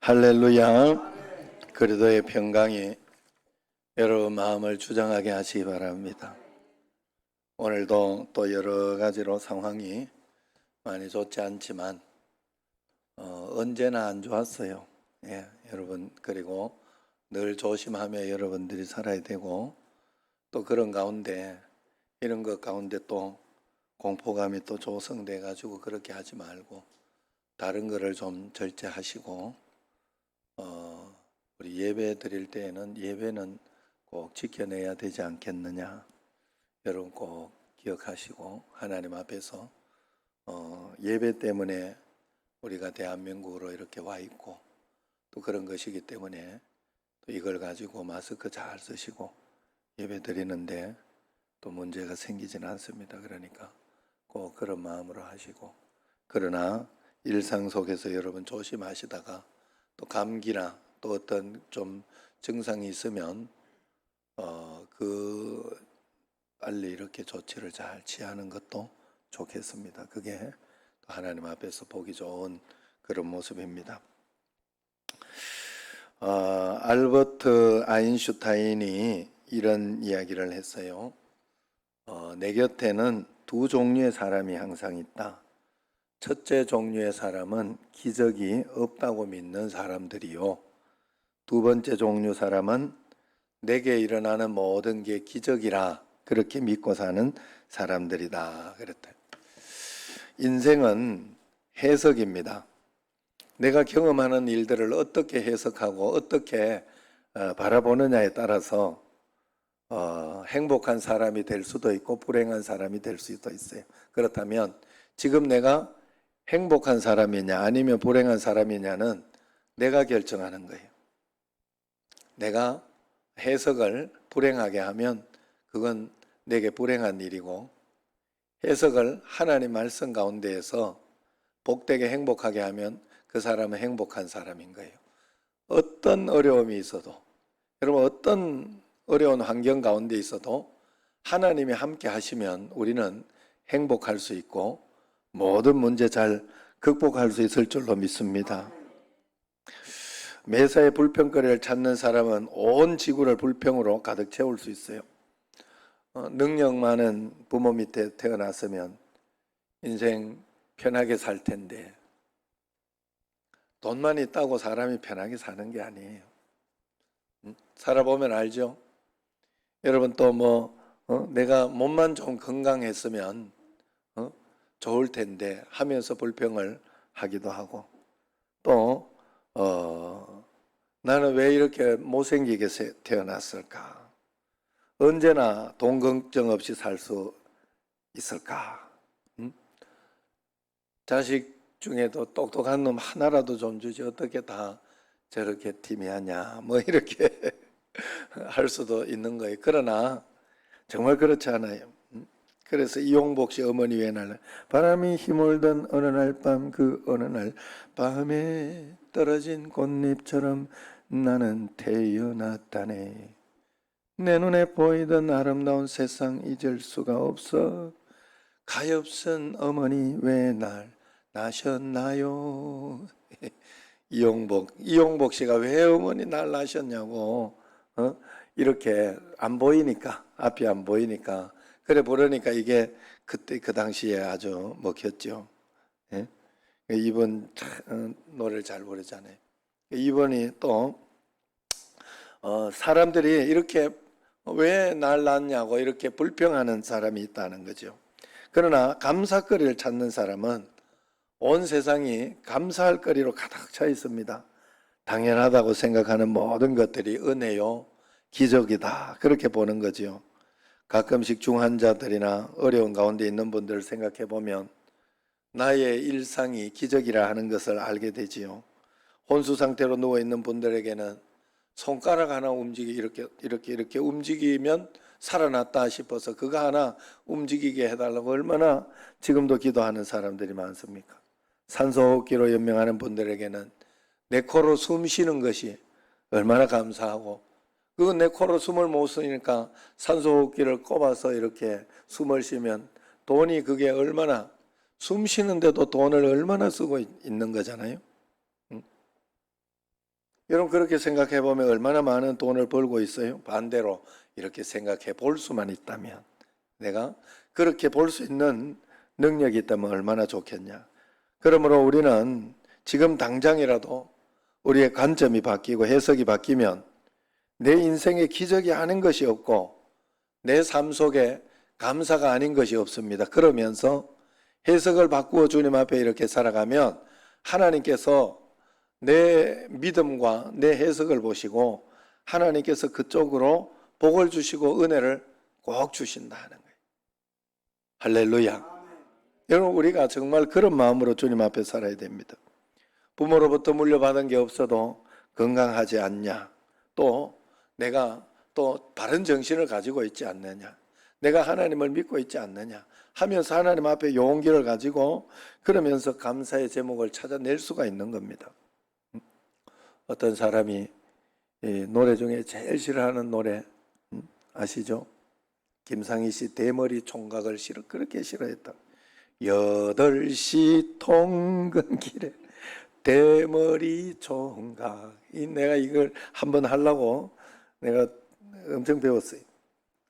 할렐루야. 그리스도의 평강이 여러분 마음을 주장하게 하시기 바랍니다. 오늘도 또 여러 가지로 상황이 많이 좋지 않지만 언제나 안 좋았어요. 여러분, 그리고 늘 조심하며 여러분들이 살아야 되고, 또 그런 가운데 이런 것 가운데 또 공포감이 또 조성돼 가지고 그렇게 하지 말고 다른 거를 좀 절제하시고, 우리 예배 드릴 때에는 예배는 꼭 지켜내야 되지 않겠느냐, 여러분 꼭 기억하시고, 하나님 앞에서 예배 때문에 우리가 대한민국으로 이렇게 와 있고, 또 그런 것이기 때문에 또 이걸 가지고 마스크 잘 쓰시고 예배 드리는데 또 문제가 생기지는 않습니다. 그러니까 꼭 그런 마음으로 하시고, 그러나 일상 속에서 여러분 조심하시다가 또 감기나 또 어떤 좀 증상이 있으면 빨리 이렇게 조치를 잘 취하는 것도 좋겠습니다. 그게 또 하나님 앞에서 보기 좋은 그런 모습입니다. 알버트 아인슈타인이 이런 이야기를 했어요. 내 곁에는 두 종류의 사람이 항상 있다. 첫째 종류의 사람은 기적이 없다고 믿는 사람들이요, 두 번째 종류 사람은 내게 일어나는 모든 게 기적이라 그렇게 믿고 사는 사람들이다 그랬다. 인생은 해석입니다. 내가 경험하는 일들을 어떻게 해석하고 어떻게 바라보느냐에 따라서 행복한 사람이 될 수도 있고 불행한 사람이 될 수도 있어요. 그렇다면 지금 내가 행복한 사람이냐 아니면 불행한 사람이냐는 내가 결정하는 거예요. 내가 해석을 불행하게 하면 그건 내게 불행한 일이고, 해석을 하나님 말씀 가운데에서 복되게 행복하게 하면 그 사람은 행복한 사람인 거예요. 어떤 어려움이 있어도, 여러분 어떤 어려운 환경 가운데 있어도 하나님이 함께 하시면 우리는 행복할 수 있고 모든 문제 잘 극복할 수 있을 줄로 믿습니다. 매사에 불평거리를 찾는 사람은 온 지구를 불평으로 가득 채울 수 있어요. 능력 많은 부모 밑에 태어났으면 인생 편하게 살 텐데, 돈만 있다고 사람이 편하게 사는 게 아니에요. 살아보면 알죠? 여러분 또 내가 몸만 좀 건강했으면 좋을 텐데 하면서 불평을 하기도 하고, 또 나는 왜 이렇게 못생기게 태어났을까? 언제나 돈 걱정 없이 살 수 있을까? 자식 중에도 똑똑한 놈 하나라도 좀 주지 어떻게 다 저렇게 티미하냐, 이렇게 할 수도 있는 거예요. 그러나 정말 그렇지 않아요. 그래서 이용복 씨 어머니 외날 바람이 힘을던 어느 날 밤, 그 어느 날 밤에 떨어진 꽃잎처럼 나는 태어났다네. 내 눈에 보이던 아름다운 세상 잊을 수가 없어. 가엾은 어머니 왜 날 낳으셨나요? 이용복 씨가 왜 어머니 날 낳으셨냐고, 이렇게 안 보이니까, 앞이 안 보이니까 그래 부르니까 이게 그때 그 당시에 아주 먹혔죠. 예? 이번 노래를 잘 부르잖아요. 이번이 또 사람들이 이렇게 왜 날 낳냐고 이렇게 불평하는 사람이 있다는 거죠. 그러나 감사거리를 찾는 사람은 온 세상이 감사할 거리로 가득 차 있습니다. 당연하다고 생각하는 모든 것들이 은혜요, 기적이다, 그렇게 보는 거죠. 가끔씩 중환자들이나 어려운 가운데 있는 분들을 생각해 보면 나의 일상이 기적이라 하는 것을 알게 되지요. 혼수 상태로 누워 있는 분들에게는 손가락 하나 이렇게 움직이면 살아났다 싶어서 그거 하나 움직이게 해달라고 얼마나 지금도 기도하는 사람들이 많습니까? 산소호흡기로 연명하는 분들에게는 내 코로 숨 쉬는 것이 얼마나 감사하고, 그건 내 코로 숨을 못 쉬니까 산소호흡기를 꼽아서 이렇게 숨을 쉬면 돈이 그게 얼마나, 숨 쉬는데도 돈을 얼마나 쓰고 있는 거잖아요. 여러분 그렇게 생각해 보면 얼마나 많은 돈을 벌고 있어요? 반대로 이렇게 생각해 볼 수만 있다면, 내가 그렇게 볼 수 있는 능력이 있다면 얼마나 좋겠냐. 그러므로 우리는 지금 당장이라도 우리의 관점이 바뀌고 해석이 바뀌면 내 인생에 기적이 아닌 것이 없고 내 삶 속에 감사가 아닌 것이 없습니다. 그러면서 해석을 바꾸어 주님 앞에 이렇게 살아가면 하나님께서 내 믿음과 내 해석을 보시고 하나님께서 그쪽으로 복을 주시고 은혜를 꼭 주신다 하는 거예요. 할렐루야. 여러분 우리가 정말 그런 마음으로 주님 앞에 살아야 됩니다. 부모로부터 물려받은 게 없어도 건강하지 않냐, 또 내가 또 바른 정신을 가지고 있지 않느냐, 내가 하나님을 믿고 있지 않느냐 하면서 하나님 앞에 용기를 가지고 그러면서 감사의 제목을 찾아낼 수가 있는 겁니다. 어떤 사람이 노래 중에 제일 싫어하는 노래 아시죠? 김상희 씨 대머리 총각을 그렇게 싫어했다. 8시 통근길에 대머리 총각. 내가 이걸 한번 하려고 내가 엄청 배웠어요.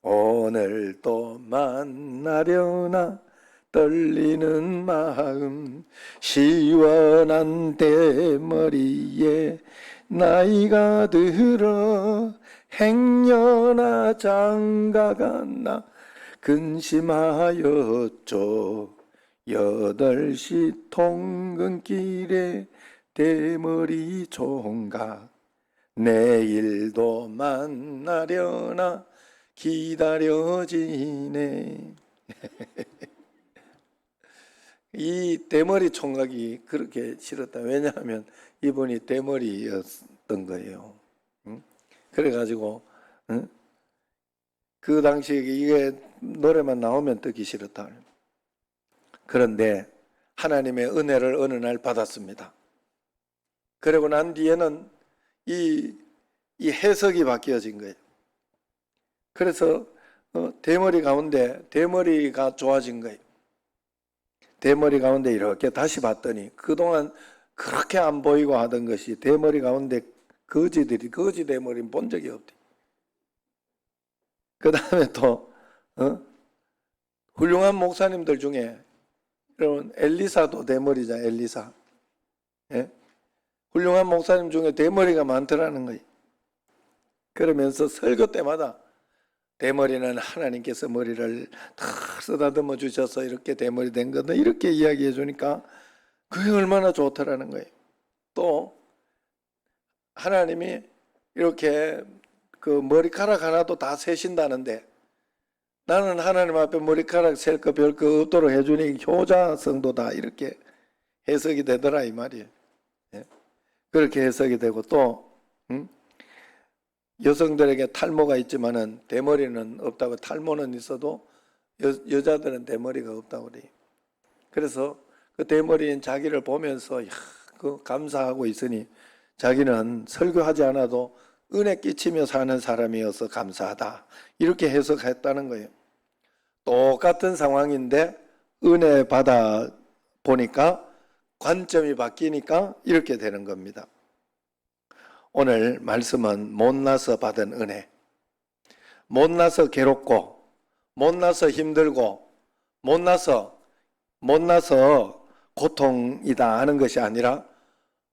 오늘 또 만나려나 떨리는 마음, 시원한 대머리에 나이가 들어 행여나 장가가 나 근심하였죠. 8시 통근길에 대머리 총각, 내일도 만나려나 기다려지네. 이 대머리 총각이 그렇게 싫었다. 왜냐하면 이분이 대머리였던 거예요. 그래가지고 그 당시에 이게 노래만 나오면 듣기 싫었다. 그런데 하나님의 은혜를 어느 날 받았습니다. 그러고 난 뒤에는 이 해석이 바뀌어진 거예요. 그래서 대머리 가운데 대머리가 좋아진 거예요. 대머리 가운데 이렇게 다시 봤더니 그동안 그렇게 안 보이고 하던 것이 대머리 가운데 거지 대머리는 본 적이 없대. 그 다음에 또 훌륭한 목사님들 중에 여러분 엘리사도 대머리잖아요. 엘리사. 예? 훌륭한 목사님 중에 대머리가 많더라는 거예요. 그러면서 설교 때마다 대머리는 하나님께서 머리를 다 쓰다듬어 주셔서 이렇게 대머리 된 거다 이렇게 이야기해 주니까 그게 얼마나 좋더라는 거예요. 또 하나님이 이렇게 그 머리카락 하나도 다 세신다는데 나는 하나님 앞에 머리카락 셀 거 별 거 없도록 해주니 효자 성도다 이렇게 해석이 되더라 이 말이에요. 예? 그렇게 해석이 되고 또 여성들에게 탈모가 있지만은 대머리는 없다고, 탈모는 있어도 여자들은 대머리가 없다고 그래요. 그래서 그 대머리인 자기를 보면서 그 감사하고 있으니 자기는 설교하지 않아도 은혜 끼치며 사는 사람이어서 감사하다 이렇게 해석했다는 거예요. 똑같은 상황인데 은혜 받아 보니까 관점이 바뀌니까 이렇게 되는 겁니다. 오늘 말씀은 못나서 받은 은혜, 못나서 괴롭고 못나서 힘들고 못나서 고통이다 하는 것이 아니라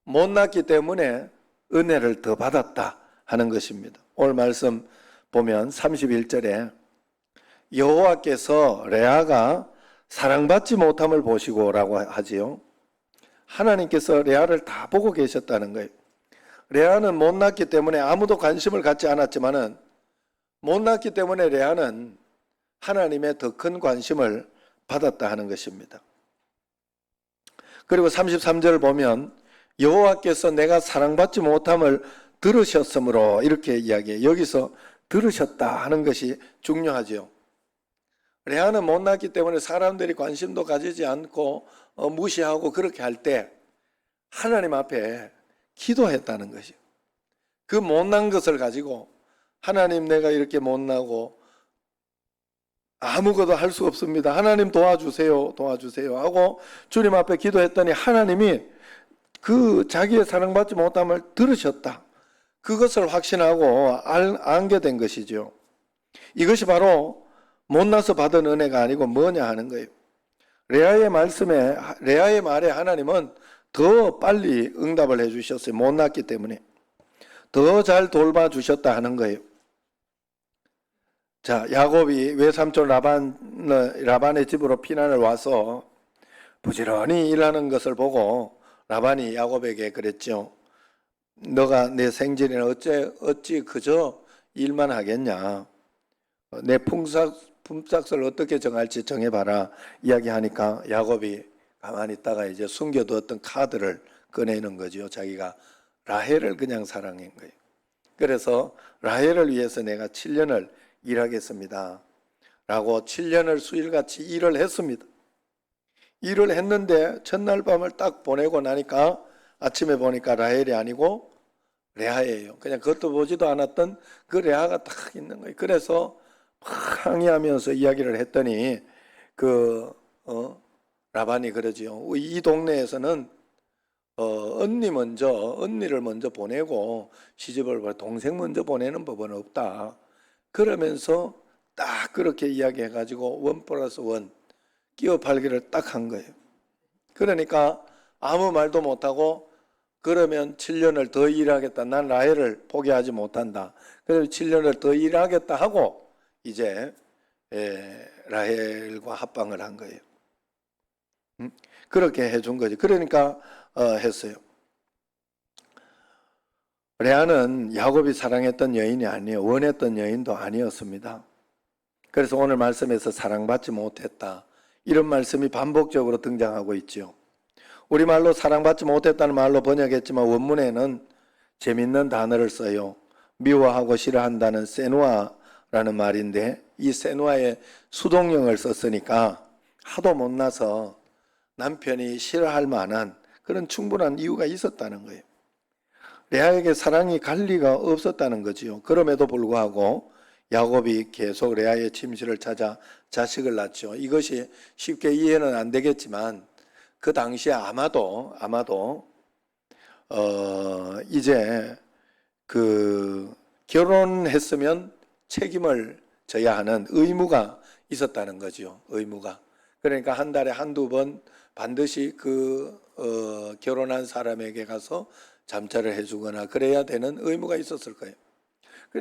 못났기 때문에 은혜를 더 받았다 하는 것입니다. 오늘 말씀 보면 31절에 여호와께서 레아가 사랑받지 못함을 보시고 라고 하지요. 하나님께서 레아를 다 보고 계셨다는 거예요. 레아는 못났기 때문에 아무도 관심을 갖지 않았지만은 못났기 때문에 레아는 하나님의 더 큰 관심을 받았다 하는 것입니다. 그리고 33절을 보면 여호와께서 내가 사랑받지 못함을 들으셨으므로 이렇게 이야기해요. 여기서 들으셨다 하는 것이 중요하죠. 레아는 못났기 때문에 사람들이 관심도 가지지 않고 무시하고 그렇게 할 때 하나님 앞에 기도했다는 것이요. 그 못난 것을 가지고 하나님 내가 이렇게 못나고 아무것도 할 수 없습니다. 하나님 도와주세요 하고 주님 앞에 기도했더니 하나님이 그 자기의 사랑받지 못함을 들으셨다. 그것을 확신하고 안게 된 것이죠. 이것이 바로 못나서 받은 은혜가 아니고 뭐냐 하는 거예요. 레아의 말에 하나님은 더 빨리 응답을 해주셨어요. 못났기 때문에 더 잘 돌봐주셨다 하는 거예요. 자, 야곱이 외삼촌 라반의 집으로 피난을 와서 부지런히 일하는 것을 보고 라반이 야곱에게 그랬죠. 너가 내 생전에는 어찌 그저 일만 하겠냐. 내 품삯을 어떻게 정할지 정해봐라 이야기하니까 야곱이 가만히 있다가 이제 숨겨두었던 카드를 꺼내는 거죠. 자기가 라헬을 그냥 사랑한 거예요. 그래서 라헬을 위해서 내가 7년을 일하겠습니다 라고 7년을 수일같이 일을 했습니다. 일을 했는데 첫날 밤을 딱 보내고 나니까 아침에 보니까 라헬이 아니고 레아예요. 그냥 그것도 보지도 않았던 그 레아가 딱 있는 거예요. 그래서 항의하면서 이야기를 했더니 라반이 그러지요. 이 동네에서는 언니를 먼저 보내고 시집을 동생 먼저 보내는 법은 없다. 그러면서 딱 그렇게 이야기해가지고 1+1 끼어 팔기를 딱 한 거예요. 그러니까 아무 말도 못하고 그러면 7년을 더 일하겠다. 난 라헬을 포기하지 못한다. 그래서 7년을 더 일하겠다 하고 이제 라헬과 합방을 한 거예요. 그렇게 해준 거죠. 그러니까 했어요. 레아는 야곱이 사랑했던 여인이 아니에요. 원했던 여인도 아니었습니다. 그래서 오늘 말씀에서 사랑받지 못했다. 이런 말씀이 반복적으로 등장하고 있죠. 우리말로 사랑받지 못했다는 말로 번역했지만 원문에는 재밌는 단어를 써요. 미워하고 싫어한다는 세누아라는 말인데 이 세누아의 수동형을 썼으니까 하도 못나서 남편이 싫어할 만한 그런 충분한 이유가 있었다는 거예요. 레아에게 사랑이 갈 리가 없었다는 거지요. 그럼에도 불구하고 야곱이 계속 레아의 침실을 찾아 자식을 낳죠. 이것이 쉽게 이해는 안 되겠지만 그 당시에 아마도 이제 결혼했으면 책임을 져야 하는 의무가 있었다는 거죠. 의무가. 그러니까 한 달에 한두 번 반드시 결혼한 사람에게 가서 잠자를 해주거나 그래야 되는 의무가 있었을 거예요.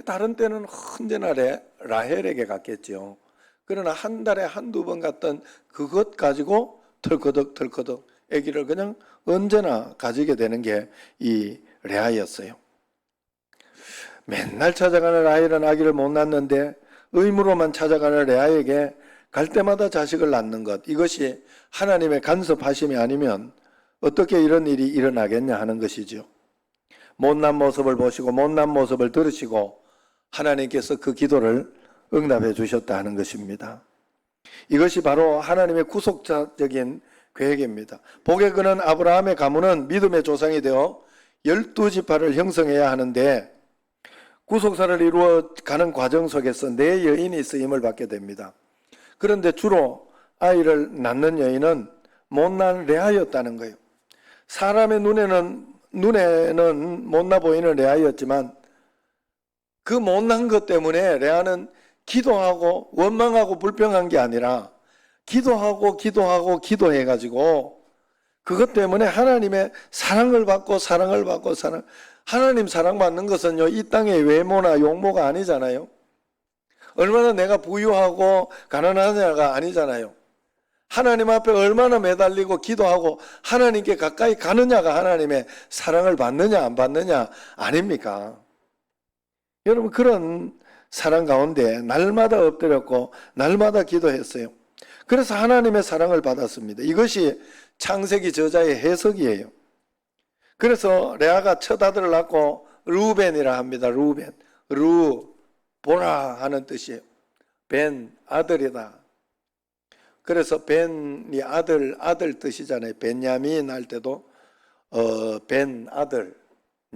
다른 때는 언제나 라헬에게 갔겠죠. 그러나 한 달에 한두 번 갔던 그것 가지고 털커덕 아기를 그냥 언제나 가지게 되는 게 이 레아였어요. 맨날 찾아가는 라헬은 아기를 못 낳는데 의무로만 찾아가는 레아에게 갈 때마다 자식을 낳는 것, 이것이 하나님의 간섭하심이 아니면 어떻게 이런 일이 일어나겠냐 하는 것이죠. 못난 모습을 보시고 못난 모습을 들으시고 하나님께서 그 기도를 응답해 주셨다 하는 것입니다. 이것이 바로 하나님의 구속자적인 계획입니다. 복의 근원 아브라함의 가문은 믿음의 조상이 되어 12지파를 형성해야 하는데 구속사를 이루어가는 과정 속에서 네 여인이 쓰임을 받게 됩니다. 그런데 주로 아이를 낳는 여인은 못난 레아였다는 거예요. 사람의 눈에는 못나 보이는 레아였지만 그 못난 것 때문에 레아는 기도하고 원망하고 불평한 게 아니라 기도해가지고 그것 때문에 하나님의 사랑을 받고 하나님 사랑받는 것은요 이 땅의 외모나 용모가 아니잖아요. 얼마나 내가 부유하고 가난하냐가 아니잖아요. 하나님 앞에 얼마나 매달리고 기도하고 하나님께 가까이 가느냐가 하나님의 사랑을 받느냐 안 받느냐 아닙니까? 여러분 그런 사랑 가운데 날마다 엎드렸고 날마다 기도했어요. 그래서 하나님의 사랑을 받았습니다. 이것이 창세기 저자의 해석이에요. 그래서 레아가 첫 아들을 낳고 루벤이라 합니다. 루벤. 보라 하는 뜻이에요. 벤, 아들이다. 그래서 벤이 아들 뜻이잖아요. 벤야민 할 때도 벤 아들,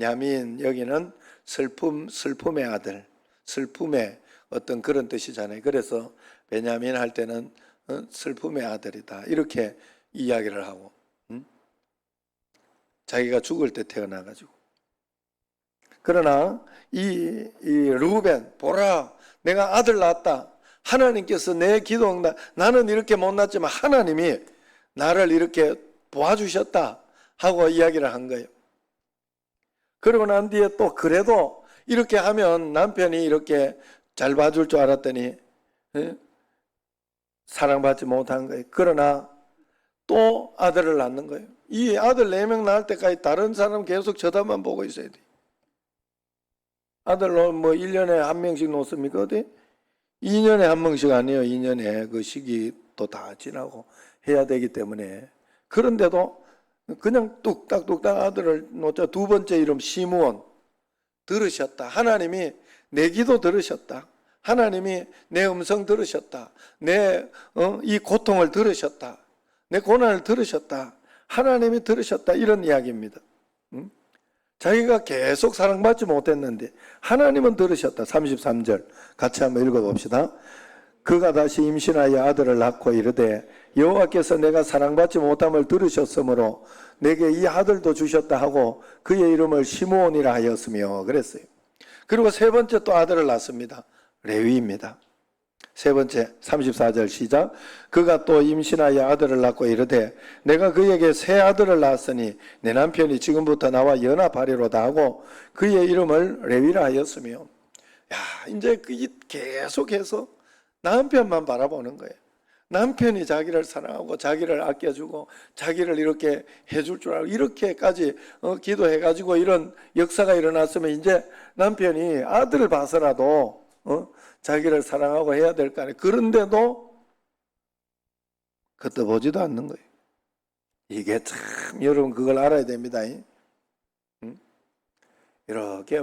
야민 여기는 슬픔의 아들, 슬픔의 어떤 그런 뜻이잖아요. 그래서 베냐민 할 때는 슬픔의 아들이다. 이렇게 이야기를 하고 자기가 죽을 때 태어나가지고 그러나 이 르우벤, 보라, 내가 아들 낳았다. 하나님께서 내 기도 응답, 나는 이렇게 못났지만 하나님이 나를 이렇게 도와주셨다 하고 이야기를 한 거예요. 그러고 난 뒤에 또 그래도 이렇게 하면 남편이 이렇게 잘 봐줄 줄 알았더니 사랑받지 못한 거예요. 그러나 또 아들을 낳는 거예요. 이 아들 4명 낳을 때까지 다른 사람 계속 쳐다만 보고 있어야 돼. 아들로 뭐 1년에 1명씩 놓습니까? 어디? 2년에 1명씩 아니에요. 2년에 그 시기도 다 지나고 해야 되기 때문에. 그런데도 그냥 뚝딱뚝딱 아들을 놓자. 두 번째 이름 시므온. 들으셨다. 하나님이 내 기도 들으셨다. 하나님이 내 음성 들으셨다. 내 이 고통을 들으셨다. 내 고난을 들으셨다. 하나님이 들으셨다. 이런 이야기입니다. 자기가 계속 사랑받지 못했는데 하나님은 들으셨다. 33절 같이 한번 읽어봅시다. 그가 다시 임신하여 아들을 낳고 이르되 여호와께서 내가 사랑받지 못함을 들으셨으므로 내게 이 아들도 주셨다 하고 그의 이름을 시므온이라 하였으며 그랬어요. 그리고 세 번째 또 아들을 낳습니다. 레위입니다. 세 번째 34절 시작. 그가 또 임신하여 아들을 낳고 이르되 내가 그에게 새 아들을 낳았으니 내 남편이 지금부터 나와 연합하리로다 하고 그의 이름을 레위라 하였으며. 야, 이제 계속해서 남편만 바라보는 거예요. 남편이 자기를 사랑하고 자기를 아껴주고 자기를 이렇게 해줄 줄 알고 이렇게까지 기도해가지고 이런 역사가 일어났으면 이제 남편이 아들을 봐서라도 자기를 사랑하고 해야 될 거 아니에요. 그런데도 그때 보지도 않는 거예요. 이게 참 여러분 그걸 알아야 됩니다. 이렇게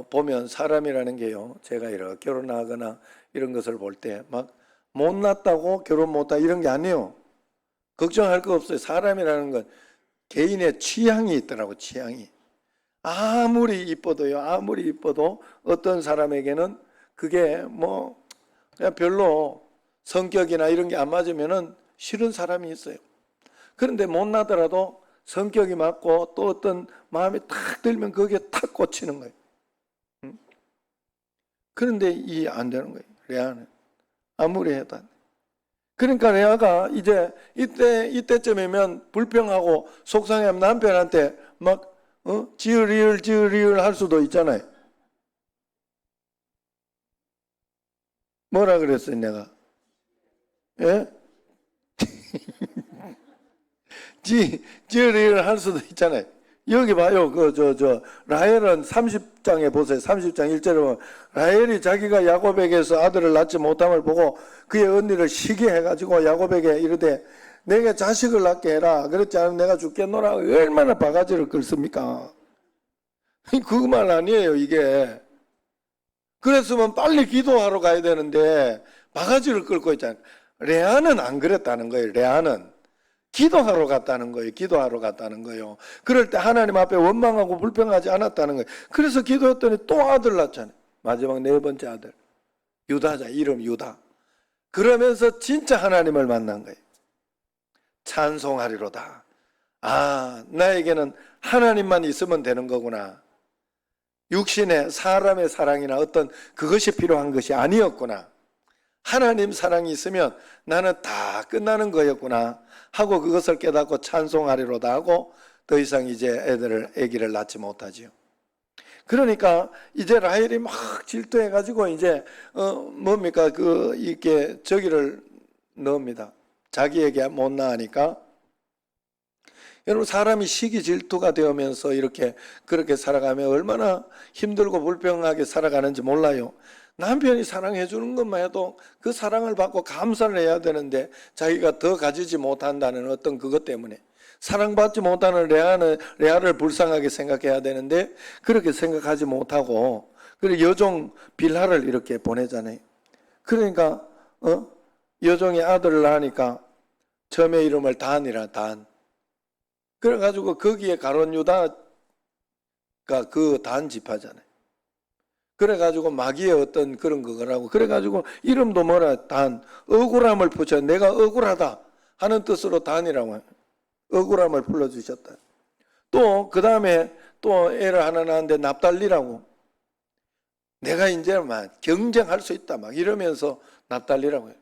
보면 사람이라는 게요. 제가 이렇게 결혼하거나 이런 것을 볼 때 막 못났다고 결혼 못하다 이런 게 아니에요. 걱정할 거 없어요. 사람이라는 건 개인의 취향이 있더라고. 취향이. 아무리 이뻐도요. 아무리 이뻐도 어떤 사람에게는 그게 그냥 별로 성격이나 이런 게 안 맞으면은 싫은 사람이 있어요. 그런데 못나더라도 성격이 맞고 또 어떤 마음이 탁 들면 거기에 탁 꽂히는 거예요. 그런데 이해 안 되는 거예요. 레아는 아무리 해도 안 돼. 그러니까 레아가 이제 이때쯤이면 불평하고 속상해하면 남편한테 막 지으리을 할 수도 있잖아요. 뭐라 그랬어요, 내가? 예? 지으리을 할 수도 있잖아요. 여기 봐요. 라헬은 30장에 보세요. 30장 1절에 보면 라헬이 자기가 야곱에게서 아들을 낳지 못함을 보고 그의 언니를 시기해가지고 야곱에게 이르되 내게 자식을 낳게 해라. 그렇지 않으면 내가 죽겠노라. 얼마나 바가지를 긁습니까? 그 말 아니에요, 이게. 그랬으면 빨리 기도하러 가야 되는데 바가지를 긁고 있잖아요. 레아는 안 그랬다는 거예요. 레아는 기도하러 갔다는 거예요. 기도하러 갔다는 거예요. 그럴 때 하나님 앞에 원망하고 불평하지 않았다는 거예요. 그래서 기도했더니 또 아들 낳잖아요. 마지막 네 번째 아들. 유다자, 이름 유다. 그러면서 진짜 하나님을 만난 거예요. 찬송하리로다. 아, 나에게는 하나님만 있으면 되는 거구나. 육신의 사람의 사랑이나 어떤 그것이 필요한 것이 아니었구나. 하나님 사랑이 있으면 나는 다 끝나는 거였구나 하고 그것을 깨닫고 찬송하리로다 하고 더 이상 이제 아기를 낳지 못하지요. 그러니까 이제 라헬이 막 질투해가지고 이제 뭡니까 이렇게 저기를 넣습니다. 자기에게 못 낳으니까. 여러분 사람이 시기 질투가 되면서 이렇게 그렇게 살아가면 얼마나 힘들고 불평하게 살아가는지 몰라요. 남편이 사랑해 주는 것만 해도 그 사랑을 받고 감사를 해야 되는데 자기가 더 가지지 못한다는 어떤 그것 때문에 사랑받지 못하는 레아를 불쌍하게 생각해야 되는데 그렇게 생각하지 못하고 그리고 여종 빌하를 이렇게 보내잖아요. 그러니까 여종이 아들을 낳으니까 처음에 이름을 단이라 단. 그래가지고 거기에 가론 유다가 그 단 지파잖아요. 그래가지고 마귀의 어떤 그런 거라고 그래가지고 이름도 뭐라 단 억울함을 붙여 내가 억울하다 하는 뜻으로 단이라고 해요. 억울함을 불러주셨다. 또 그 다음에 또 애를 하나 낳았는데 납달리라고. 내가 이제 막 경쟁할 수 있다 막 이러면서 납달리라고 해요.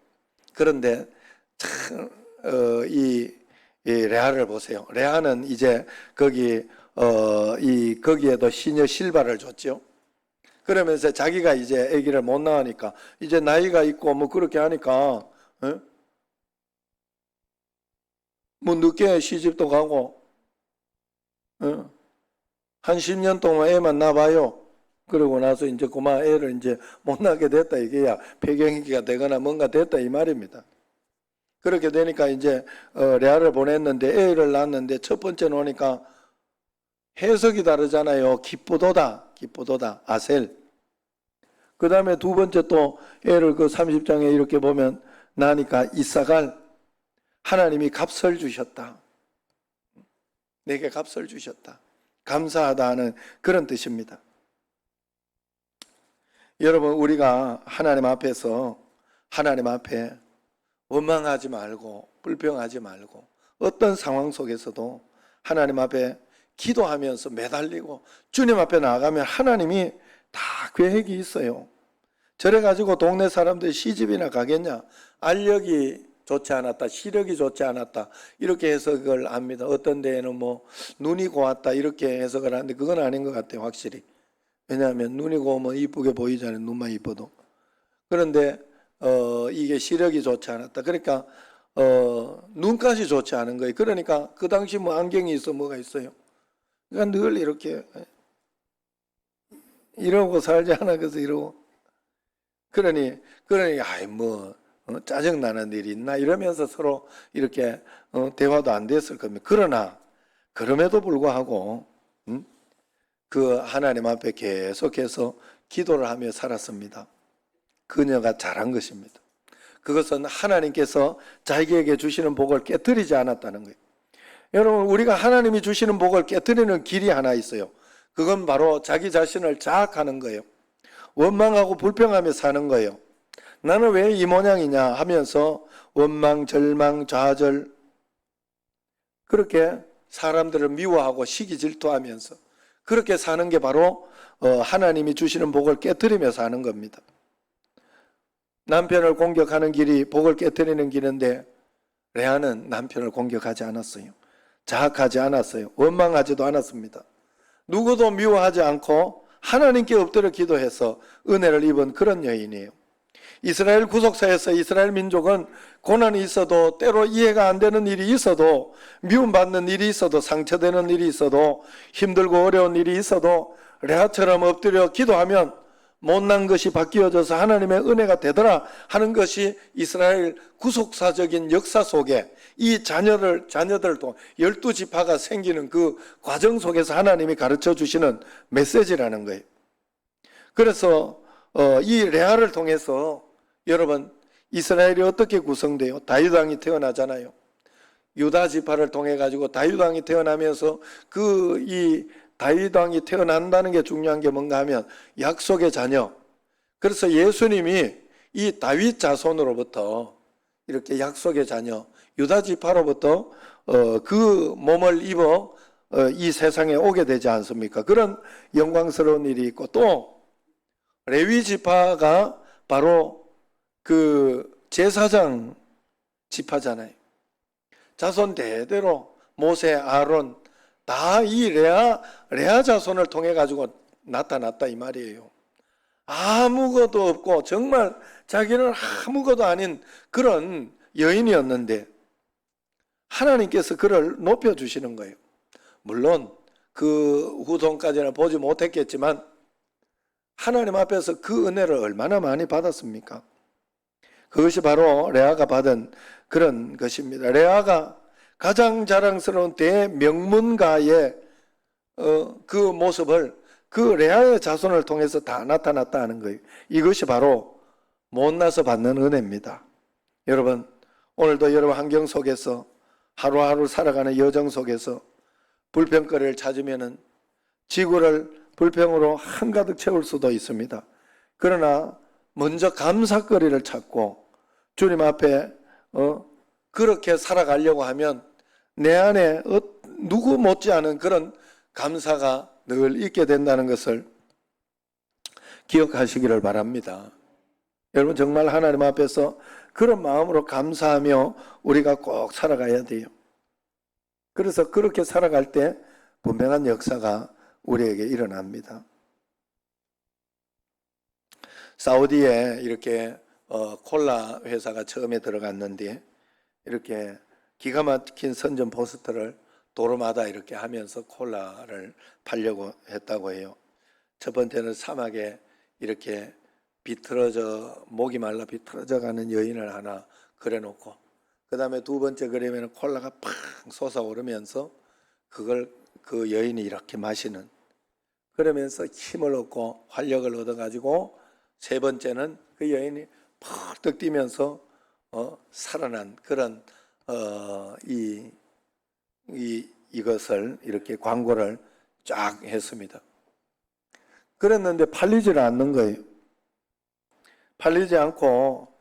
그런데 참, 이 레아를 보세요. 레아는 이제 거기에도 시녀 실바를 줬죠. 그러면서 자기가 이제 아기를 못 낳으니까 이제 나이가 있고 뭐 그렇게 하니까 뭐 늦게 시집도 가고 한 10년 동안 애만 낳아봐요. 그러고 나서 이제 그만 애를 이제 못 낳게 됐다 이게야 폐경기가 되거나 뭔가 됐다 이 말입니다. 그렇게 되니까 이제 레아를 보냈는데 애를 낳았는데 첫 번째 놓으니까 해석이 다르잖아요. 기쁘도다, 기쁘도다, 아셀. 그 다음에 두 번째 또 애를 그 30장에 이렇게 보면 나니까 이사갈. 하나님이 값을 주셨다. 내게 값을 주셨다. 감사하다 하는 그런 뜻입니다. 여러분, 우리가 하나님 앞에서 하나님 앞에 원망하지 말고 불평하지 말고 어떤 상황 속에서도 하나님 앞에 기도하면서 매달리고 주님 앞에 나아가면 하나님이 다 계획이 있어요. 저래 가지고 동네 사람들이 시집이나 가겠냐? 알력이 좋지 않았다, 시력이 좋지 않았다 이렇게 해석을 합니다. 어떤 데에는 뭐 눈이 고왔다 이렇게 해석을 하는데 그건 아닌 것 같아요. 확실히. 왜냐하면 눈이 고우면 이쁘게 보이잖아요. 눈만 이뻐도. 그런데 이게 시력이 좋지 않았다. 그러니까 눈까지 좋지 않은 거예요. 그러니까 그 당시 뭐 안경이 있어 뭐가 있어요. 그러니까 늘 이렇게 이러고 살지 않아. 그래서 이러고 그러니 아이 뭐 짜증 나는 일이 있나 이러면서 서로 이렇게 대화도 안 됐을 겁니다. 그러나 그럼에도 불구하고 그 하나님 앞에 계속해서 기도를 하며 살았습니다. 그녀가 잘한 것입니다. 그것은 하나님께서 자기에게 주시는 복을 깨뜨리지 않았다는 거예요. 여러분, 우리가 하나님이 주시는 복을 깨뜨리는 길이 하나 있어요. 그건 바로 자기 자신을 자학하는 거예요. 원망하고 불평하며 사는 거예요. 나는 왜 이 모양이냐 하면서 원망, 절망, 좌절 그렇게 사람들을 미워하고 시기 질투하면서 그렇게 사는 게 바로 하나님이 주시는 복을 깨뜨리며 사는 겁니다. 남편을 공격하는 길이 복을 깨뜨리는 길인데 레아는 남편을 공격하지 않았어요. 자학하지 않았어요. 원망하지도 않았습니다. 누구도 미워하지 않고 하나님께 엎드려 기도해서 은혜를 입은 그런 여인이에요. 이스라엘 구속사에서 이스라엘 민족은 고난이 있어도 때로 이해가 안 되는 일이 있어도 미움받는 일이 있어도 상처되는 일이 있어도 힘들고 어려운 일이 있어도 레아처럼 엎드려 기도하면 못난 것이 바뀌어져서 하나님의 은혜가 되더라 하는 것이 이스라엘 구속사적인 역사 속에 이 자녀들도 12지파가 생기는 그 과정 속에서 하나님이 가르쳐 주시는 메시지라는 거예요. 그래서 이 레아를 통해서 여러분 이스라엘이 어떻게 구성돼요? 다윗 왕이 태어나잖아요. 유다 지파를 통해 가지고 다윗 왕이 태어나면서 이 다윗 왕이 태어난다는 게 중요한 게 뭔가 하면 약속의 자녀. 그래서 예수님이 이 다윗 자손으로부터 이렇게 약속의 자녀 유다 지파로부터 그 몸을 입어 이 세상에 오게 되지 않습니까? 그런 영광스러운 일이 있고 또 레위 지파가 바로 그 제사장 지파잖아요. 자손 대대로 모세, 아론 다 이 레아 자손을 통해 가지고 나타났다 이 말이에요. 아무것도 없고 정말 자기는 아무것도 아닌 그런 여인이었는데 하나님께서 그를 높여주시는 거예요. 물론 그 후손까지는 보지 못했겠지만 하나님 앞에서 그 은혜를 얼마나 많이 받았습니까? 그것이 바로 레아가 받은 그런 것입니다. 레아가 가장 자랑스러운 대명문가의 그 모습을 그 레아의 자손을 통해서 다 나타났다 하는 거예요. 이것이 바로 못나서 받는 은혜입니다. 여러분, 오늘도 여러분 환경 속에서 하루하루 살아가는 여정 속에서 불평거리를 찾으면은 지구를 불평으로 한가득 채울 수도 있습니다. 그러나 먼저 감사거리를 찾고 주님 앞에 그렇게 살아가려고 하면 내 안에 누구 못지않은 그런 감사가 늘 있게 된다는 것을 기억하시기를 바랍니다. 여러분 정말 하나님 앞에서 그런 마음으로 감사하며 우리가 꼭 살아가야 돼요. 그래서 그렇게 살아갈 때 분명한 역사가 우리에게 일어납니다. 사우디에 이렇게 콜라 회사가 처음에 들어갔는데 이렇게 기가 막힌 선전 포스터를 도로마다 이렇게 하면서 콜라를 팔려고 했다고 해요. 첫 번째는 사막에 이렇게 목이 말라 비틀어져 가는 여인을 하나 그려놓고, 그 다음에 두 번째 그림에는 콜라가 팍 솟아오르면서 그걸 그 여인이 이렇게 마시는, 그러면서 힘을 얻고 활력을 얻어가지고, 세 번째는 그 여인이 펄떡 뛰면서 살아난 그런 이것을 이렇게 광고를 쫙 했습니다. 그랬는데 팔리질 않는 거예요. 팔리지 않고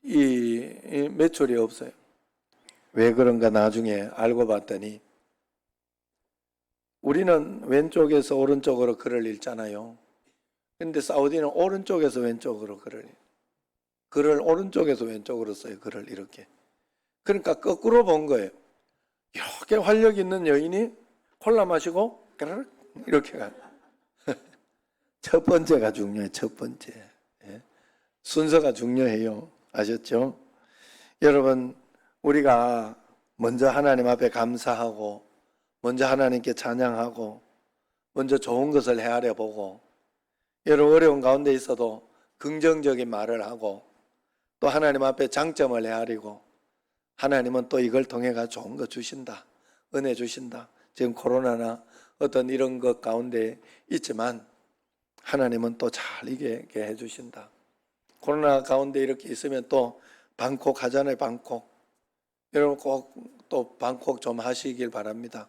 이 매출이 없어요. 왜 그런가 나중에 알고 봤더니, 우리는 왼쪽에서 오른쪽으로 글을 읽잖아요. 근데 사우디는 오른쪽에서 왼쪽으로 글을 오른쪽에서 왼쪽으로 써요. 글을 이렇게. 그러니까 거꾸로 본 거예요. 이렇게 활력 있는 여인이 콜라 마시고 이렇게 가요. 첫 번째가 중요해요. 첫 번째. 순서가 중요해요. 아셨죠? 여러분, 우리가 먼저 하나님 앞에 감사하고, 먼저 하나님께 찬양하고, 먼저 좋은 것을 헤아려 보고, 여러분 어려운 가운데 있어도 긍정적인 말을 하고, 또 하나님 앞에 장점을 헤아리고, 하나님은 또 이걸 통해 좋은 거 주신다, 은혜 주신다. 지금 코로나나 어떤 이런 것 가운데 있지만 하나님은 또 잘 이기게 해주신다. 코로나 가운데 이렇게 있으면 또 방콕 하잖아요. 방콕. 여러분 꼭 또 방콕 좀 하시길 바랍니다.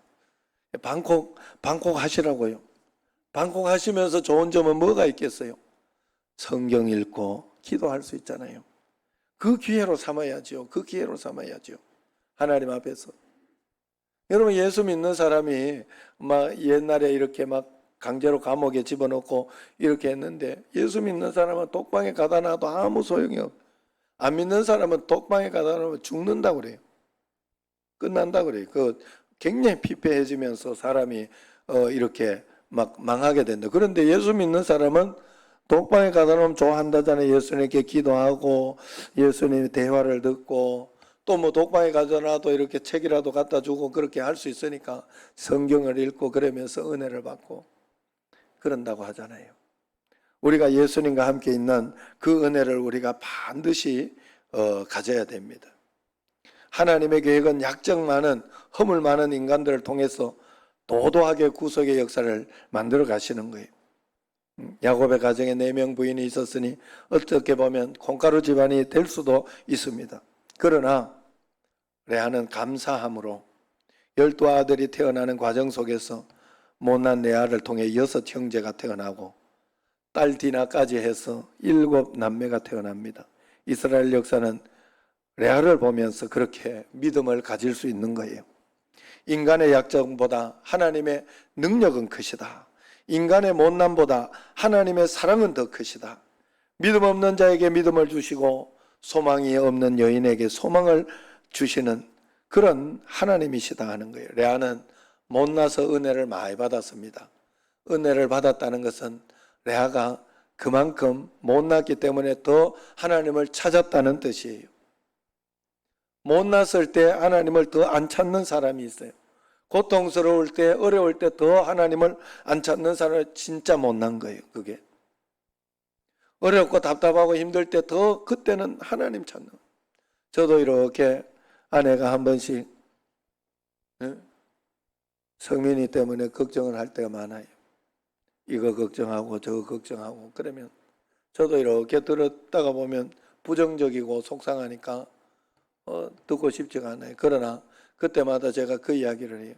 방콕 하시라고요. 방콕 하시면서 좋은 점은 뭐가 있겠어요? 성경 읽고 기도할 수 있잖아요. 그 기회로 삼아야죠. 그 기회로 삼아야죠. 하나님 앞에서. 여러분 예수 믿는 사람이 막 옛날에 이렇게 막 강제로 감옥에 집어넣고 이렇게 했는데, 예수 믿는 사람은 독방에 가다 놔도 아무 소용이 없어요. 안 믿는 사람은 독방에 가다 놓으면 죽는다고 그래요. 끝난다고 그래요. 굉장히 피폐해지면서 사람이 이렇게 막 망하게 된다. 그런데 예수 믿는 사람은 독방에 가다 놓으면 좋아한다잖아요. 예수님께 기도하고 예수님의 대화를 듣고, 또 뭐 독방에 가더라도 이렇게 책이라도 갖다 주고 그렇게 할 수 있으니까 성경을 읽고 그러면서 은혜를 받고 그런다고 하잖아요. 우리가 예수님과 함께 있는 그 은혜를 우리가 반드시 가져야 됩니다. 하나님의 계획은 약점 많은, 허물 많은 인간들을 통해서 도도하게 구속의 역사를 만들어 가시는 거예요. 야곱의 가정에 4명 부인이 있었으니 어떻게 보면 콩가루 집안이 될 수도 있습니다. 그러나 레아는 감사함으로 12아들이 태어나는 과정 속에서 못난 레아를 통해 6 형제가 태어나고 딸 디나까지 해서 7 남매가 태어납니다. 이스라엘 역사는 레아를 보면서 그렇게 믿음을 가질 수 있는 거예요. 인간의 약점보다 하나님의 능력은 크시다. 인간의 못남보다 하나님의 사랑은 더 크시다. 믿음 없는 자에게 믿음을 주시고 소망이 없는 여인에게 소망을 주시는 그런 하나님이시다 하는 거예요. 레아는 못나서 은혜를 많이 받았습니다. 은혜를 받았다는 것은 레아가 그만큼 못났기 때문에 더 하나님을 찾았다는 뜻이에요. 못났을 때 하나님을 더 안 찾는 사람이 있어요. 고통스러울 때, 어려울 때 더 하나님을 안 찾는 사람이 진짜 못난 거예요. 그게 어렵고 답답하고 힘들 때 더 그때는 하나님 찾는 거예요. 저도 이렇게 아내가 한 번씩 성민이 때문에 걱정을 할 때가 많아요. 이거 걱정하고 저거 걱정하고 그러면 저도 이렇게 들었다가 보면 부정적이고 속상하니까 듣고 싶지가 않아요. 그러나 그때마다 제가 그 이야기를 해요.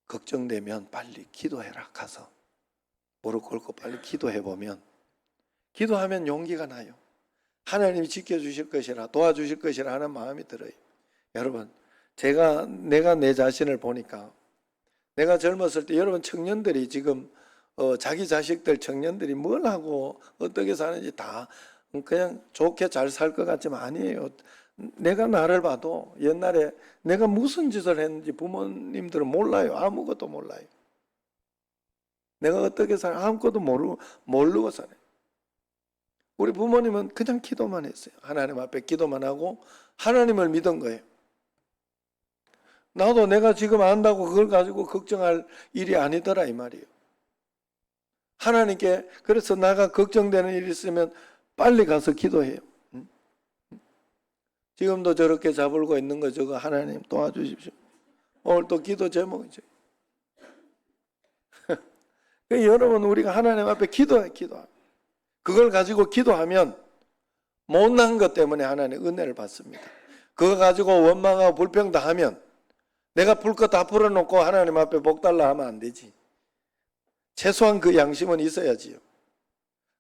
걱정되면 빨리 기도해라. 가서 무릎 꿇고 빨리 기도해보면, 기도하면 용기가 나요. 하나님이 지켜주실 것이라, 도와주실 것이라 하는 마음이 들어요. 여러분 내가 내 자신을 보니까 내가 젊었을 때 여러분 청년들이 지금 자기 자식들 청년들이 뭘 하고 어떻게 사는지 다 그냥 좋게 잘 살 것 같지만 아니에요. 내가 나를 봐도 옛날에 내가 무슨 짓을 했는지 부모님들은 몰라요. 아무것도 몰라요. 내가 어떻게 아무것도 모르고 살아요. 우리 부모님은 그냥 기도만 했어요. 하나님 앞에 기도만 하고 하나님을 믿은 거예요. 나도 내가 지금 안다고 그걸 가지고 걱정할 일이 아니더라 이 말이에요. 하나님께 그래서 내가 걱정되는 일이 있으면 빨리 가서 기도해요. 지금도 저렇게 잡을고 있는 거 저거 하나님 도와주십시오. 오늘 또 기도 제목이죠. 여러분 우리가 하나님 앞에 기도해. 그걸 가지고 기도하면 못난 것 때문에 하나님 은혜를 받습니다. 그거 가지고 원망하고 불평당하면 내가 불 거 다 풀어놓고 하나님 앞에 복 달라 하면 안 되지. 최소한 그 양심은 있어야지요.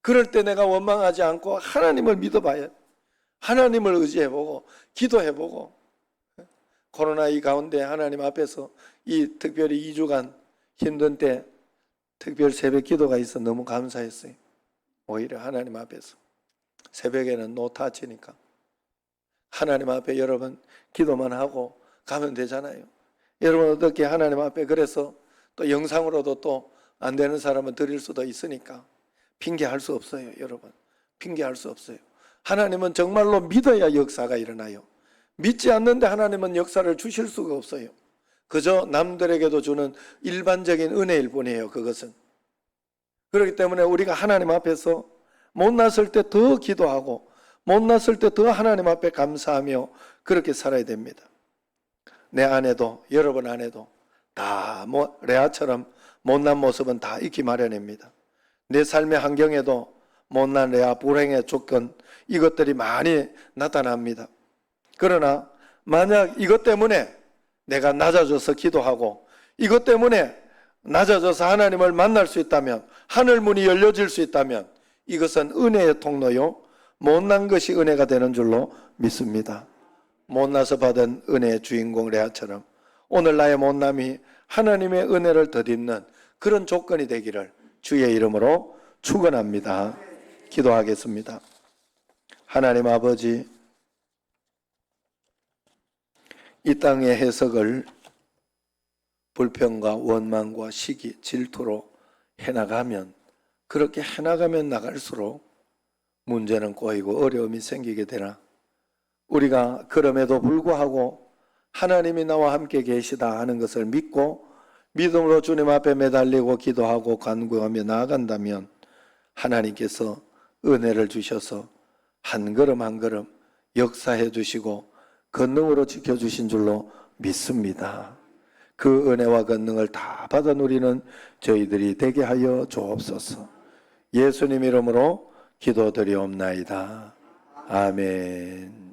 그럴 때 내가 원망하지 않고 하나님을 믿어봐야 하나님을 의지해보고 기도해보고 코로나 이 가운데 하나님 앞에서 이 특별히 2주간 힘든 때 특별 새벽 기도가 있어 너무 감사했어요. 오히려 하나님 앞에서 새벽에는 노타치니까 하나님 앞에 여러분 기도만 하고 가면 되잖아요. 여러분 어떻게 하나님 앞에 그래서 또 영상으로도 또 안 되는 사람은 드릴 수도 있으니까 핑계할 수 없어요. 여러분 핑계할 수 없어요. 하나님은 정말로 믿어야 역사가 일어나요. 믿지 않는데 하나님은 역사를 주실 수가 없어요. 그저 남들에게도 주는 일반적인 은혜일 뿐이에요. 그것은. 그렇기 때문에 우리가 하나님 앞에서 못났을 때 더 기도하고 못났을 때 더 하나님 앞에 감사하며 그렇게 살아야 됩니다. 내 안에도 여러분 안에도 다 레아처럼 못난 모습은 다 있기 마련입니다. 내 삶의 환경에도 못난 레아 불행의 조건 이것들이 많이 나타납니다. 그러나 만약 이것 때문에 내가 낮아져서 기도하고 이것 때문에 낮아져서 하나님을 만날 수 있다면 하늘문이 열려질 수 있다면 이것은 은혜의 통로요 못난 것이 은혜가 되는 줄로 믿습니다. 못나서 받은 은혜의 주인공 레아처럼 오늘 나의 못남이 하나님의 은혜를 덧입는 그런 조건이 되기를 주의 이름으로 축원합니다. 기도하겠습니다. 하나님 아버지, 이 땅의 해석을 불평과 원망과 시기, 질투로 해나가면 그렇게 해나가면 나갈수록 문제는 꼬이고 어려움이 생기게 되나 우리가 그럼에도 불구하고 하나님이 나와 함께 계시다 하는 것을 믿고 믿음으로 주님 앞에 매달리고 기도하고 간구하며 나아간다면 하나님께서 은혜를 주셔서 한 걸음 한 걸음 역사해 주시고 권능으로 지켜주신 줄로 믿습니다. 그 은혜와 권능을 다 받아 누리는 저희들이 되게 하여 주옵소서. 예수님 이름으로 기도드리옵나이다. 아멘.